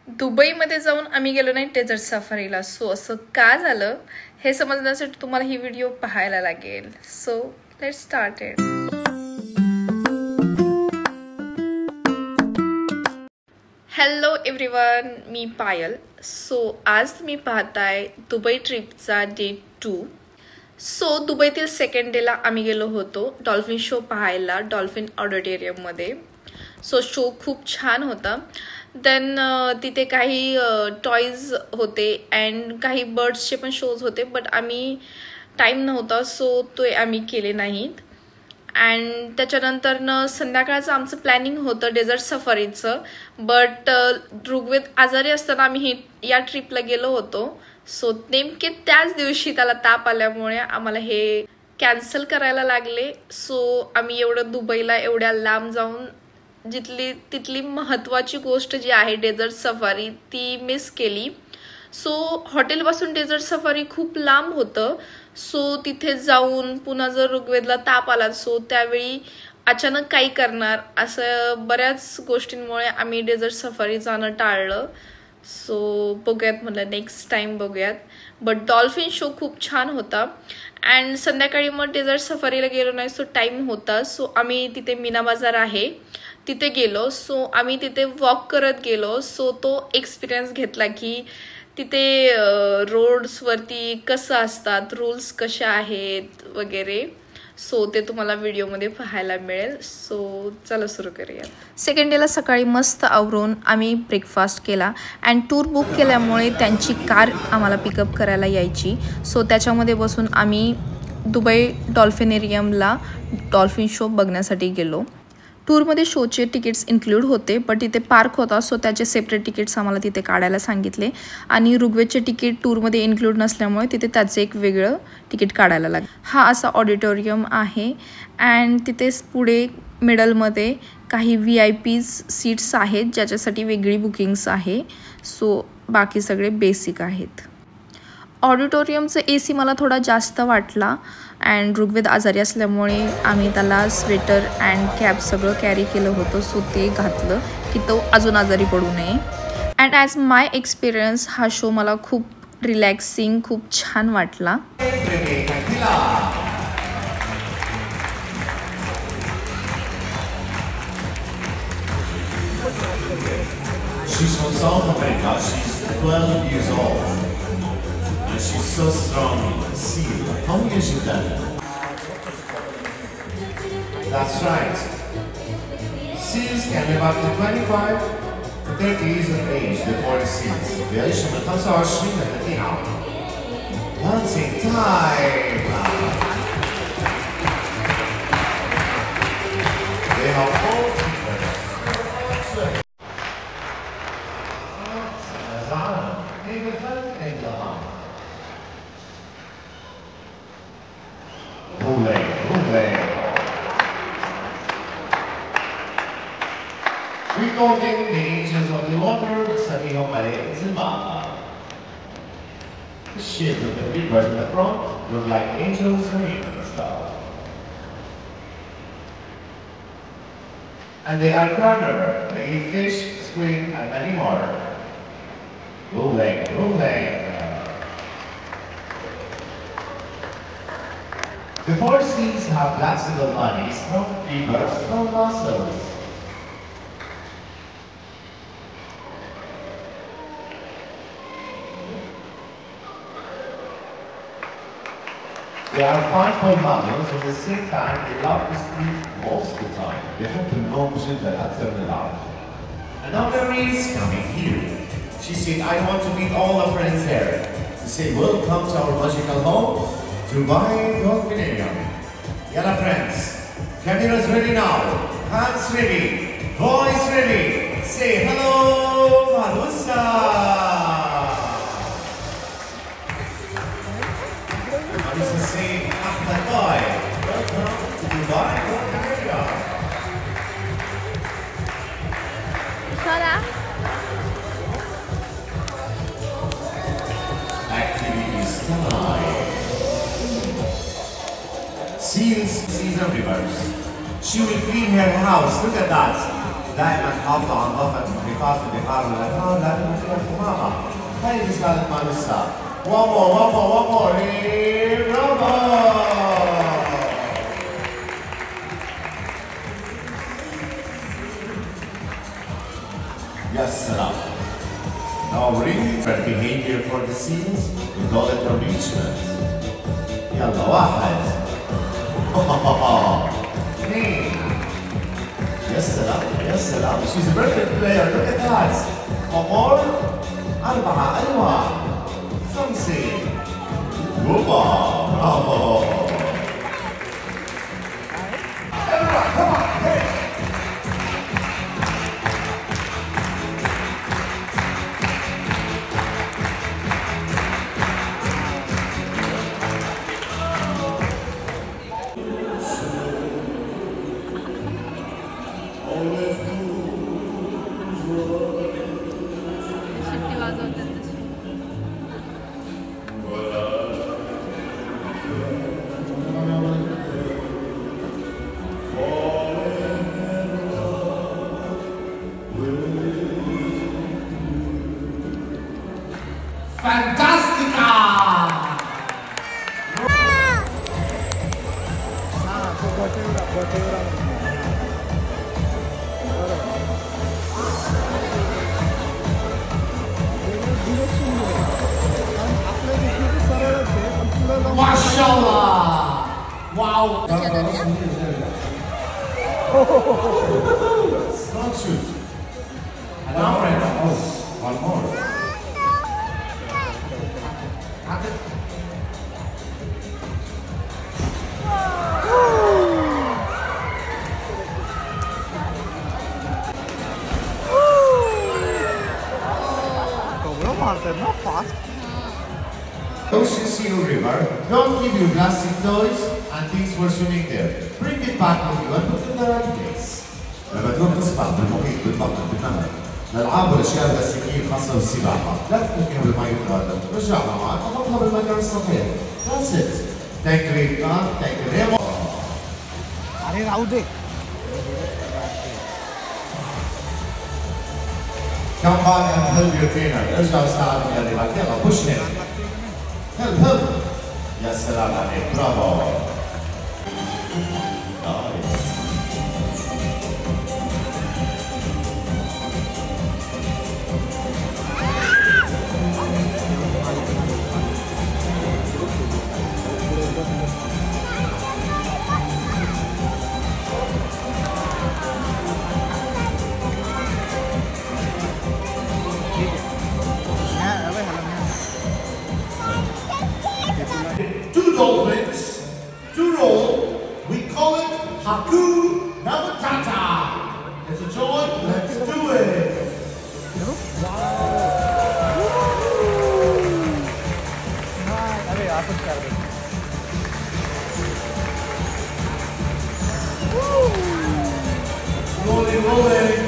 दुबईमध्ये जाऊन आम्ही गेलो नाही डेझर्ट सफारीला. सो असं का झालं हे समजण्यासाठी तुम्हाला ही व्हिडिओ पाहायला लागेल. So let's start it. Hello everyone, मी पायल. सो आज तुम्ही पाहताय दुबई ट्रिपचा डे 2. सो दुबईतील सेकंड डेला आम्ही गेलो होतो डॉल्फिन शो पाहायला डॉल्फिन ऑडिटोरियममध्ये. सो शो खूप छान होता. देन तिथे काही टॉयज होते अँड काही बर्ड्सचे पण शोज होते, बट आम्ही टाईम नव्हता सो ते आम्ही केले नाहीत. अँड त्याच्यानंतर संध्याकाळचं आमचं प्लॅनिंग होतं डेझर्ट सफारीचं, बट ऋग्वेद आजारी असताना आम्ही या ट्रिपला गेलो होतो. सो नेमके त्याच दिवशी त्याला ताप आल्यामुळे आम्हाला हे कॅन्सल करायला लागले. सो आम्ही एवढं दुबईला एवढ्या लांब जाऊन तिथली महत्त्वाची गोष्ट जी आहे डेझर्ट सफारी ती मिस केली. सो हॉटेलपासून डेझर्ट सफारी खूप लांब होतं. सो तिथे जाऊन पुन्हा जर ऋग्वेदला ताप आला सो त्यावेळी अचानक काही करणार, असं बऱ्याच गोष्टींमुळे आम्ही डेझर्ट सफारी जाणं टाळलं. सो बघूयात म्हटलं नेक्स्ट टाइम बघूयात. बट डॉल्फिन शो खूप छान होता. अँड संध्याकाळी मग डेझर्ट सफारीला गेलो नाही सो टाईम होता. सो आम्ही तिथे मीना बाजार आहे तिथे गेलो. सो आम्ही तिथे वॉक करत गेलो. सो तो एक्सपिरियन्स घेतला की तिथे रोड्सवरती कसं असतात, रूल्स कसे आहेत वगैरे. सो ते तुम्हाला व्हिडिओमध्ये पाहायला मिळेल. सो चला सुरू करूया. सेकंड डेला सकाळी मस्त आवरून आम्ही ब्रेकफास्ट केला अँड टूर बुक केल्यामुळे त्यांची कार आम्हाला पिकअप करायला यायची. सो त्याच्यामध्ये बसून आम्ही दुबई डॉल्फिनेरियमला डॉल्फिन शो बघण्यासाठी गेलो. टूरमध्ये शोचे तिकीट्स इन्क्लूड होते, बट तिथे पार्क होता सो त्याचे सेपरेट तिकीट्स आम्हाला तिथे काढायला सांगितले. आणि ऋग्वेदचे तिकीट टूरमध्ये इन्क्लूड नसल्यामुळे तिथे त्याचे एक वेगळं तिकीट काढायला लागलं. हा असा ऑडिटोरियम आहे अँड तिथे पुढे मिडलमध्ये काही VIP सीट्स आहेत ज्याच्यासाठी वेगळी बुकिंग्स आहे. सो बाकी सगळे बेसिक आहेत. ऑडिटोरियमचं AC मला थोडा जास्त वाटला अँड ऋग्वेद आजारी असल्यामुळे आम्ही त्याला स्वेटर अँड कॅप सगळं कॅरी केलं होतं. सो ते घातलं की तो अजून आजारी पडू नये. अँड ॲज माय एक्सपिरियन्स हा शो मला खूप रिलॅक्सिंग, खूप छान वाटला. She's from South America. She's 12 years old. And she's so strong. See, how many years you done? That's right. Seals can live up to 25 to 30 years of age before the seals. بيعيش من 25 ل 30 عام. Dancing time. They have all recording the angels of the water, Sabiho Maria Zimama. The shapes of the figures in the front look like angels hanging in the sky. And the iconic, the fish, screen, and many more. Rolling, rolling. The four seas have flexible bodies, strong fibers, strong muscles. They are fun models, at the same time they love to sleep most of the time. بيحب النوم جدا أكثر من العادة. And now Marie is coming here. She said, I want to meet all the friends there. She said, welcome to our magical home, Dubai Dolphinarium. Yalla friends, cameras ready now, hands ready, voice ready. Say hello, Marusa. Marusa say, Ahmed boy, welcome to Dubai Dolphinarium. Activities time. Seals everywhere. She will clean her house. Look at that. دائما حافظة على نظافة fase di farlo la palla, non si affumava. Dai di scala il Manussa. Uomo, e bravo! Yes, sir. Now ring for behavior for the scenes with all the conditions. يلا واحد. اثنين. يا سلام. She's a perfect player. Look at that. أمور. 4. أيوة. 5. يوبا. برافو. Everyone, come on. Hey. Fantastica! Mashallah! Wow! Strong shoot. And now right now, one more. Not fast. Ocean Seal River, don't give your plastic toys and things for swimming there. Bring it back with you and put it in the right place. لما تروح تصبح بالمحيط بالبحر بالنهر للألعاب والأشياء البلاستيكية الخاصة بالسباحة، لا تفكر بالماء يتغادر، رجعها معك وحطها بالمكان الصحيح. That's it. Thank you, Rita. Thank you very much. अरे राहू दे. Come back and help your trainer. ارجع وساعد يا ريبك. يلا push him. Help. يا سلام عليك. برافو. Two dolphins to roll. We call it Hakuna Matata. It's a joy. Let's do it. अरे आसत कर दे. Rolling.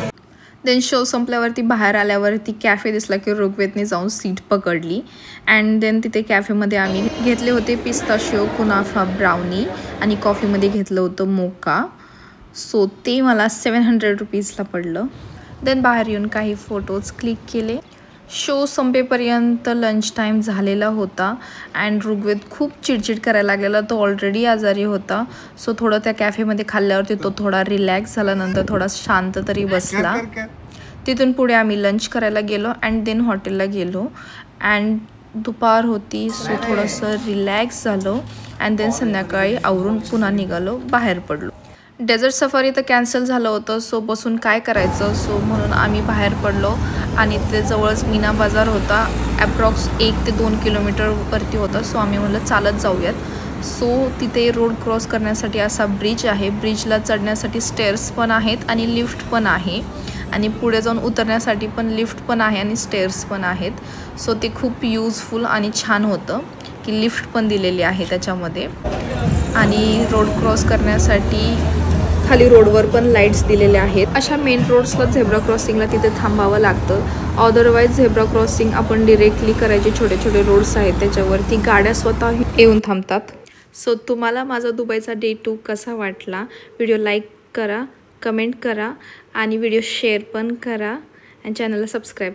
Then show संपल्यावरती बाहेर आल्यावरती cafe दिसला की ऋग्वेदने जाऊन seat पकडली अँड देन तिथे कॅफेमध्ये आम्ही घेतले होते पिस्ताशिओ कुनाफा ब्राउनी आणि कॉफीमध्ये घेतलं होतं मोका. सो ते मला 700 रुपीजला पडलं. देन बाहेर येऊन काही फोटोज क्लिक केले. शो संपेपर्यंत लंच टाईम झालेला होता अँड ऋग्वेद खूप चिडचिड करायला लागलेला. तो ऑलरेडी आजारी होता. सो थोडं त्या कॅफेमध्ये खाल्ल्यावरती तो थोडा रिलॅक्स झाला. नंतर थोडा शांत तरी बसला. तिथून पुढे आम्ही लंच करायला गेलो अँड देन हॉटेलला गेलो अँड दुपार होती. सो थोडंसं रिलॅक्स झालो अँड देन संध्याकाळी आवरून पुन्हा निघालो, बाहेर पडलो. डेझर्ट सफारी तर कॅन्सल झालं होतं. सो बसून काय करायचं, सो म्हणून आम्ही बाहेर पडलो आणि ते जवळच मीना बाजार होता. ॲप्रॉक्स 1 ते 2 किलोमीटरवरती होता. सो आम्ही म्हणलं चालत जाऊयात. सो तिथे रोड क्रॉस करण्यासाठी असा ब्रिज आहे. ब्रिजला चढण्यासाठी स्टेअर्स पण आहेत आणि लिफ्ट पण आहे आणि पुढे जाऊन उतरण्यासाठी पण लिफ्ट पण आहे आणि स्टेअर्स पण आहेत. सो ते खूप यूजफुल आणि छान होतं की लिफ्ट पण दिलेली आहे त्याच्यामध्ये आणि रोड क्रॉस करण्यासाठी खाली रोडवर पण लाईट्स दिलेल्या आहेत. अशा मेन रोड्सला झेब्रा क्रॉसिंगला तिथे थांबावं लागतं. अदरवाईज झेब्रा क्रॉसिंग आपण डिरेक्टली करायचे छोटे छोटे रोड्स आहेत त्याच्यावरती गाड्या स्वतः येऊन थांबतात. सो तुम्हाला माझा दुबईचा डे 2 कसा वाटला, व्हिडिओ लाईक करा, कमेंट करा आणि व्हिडिओ शेअर पण करा आणि चॅनलला सबस्क्राईब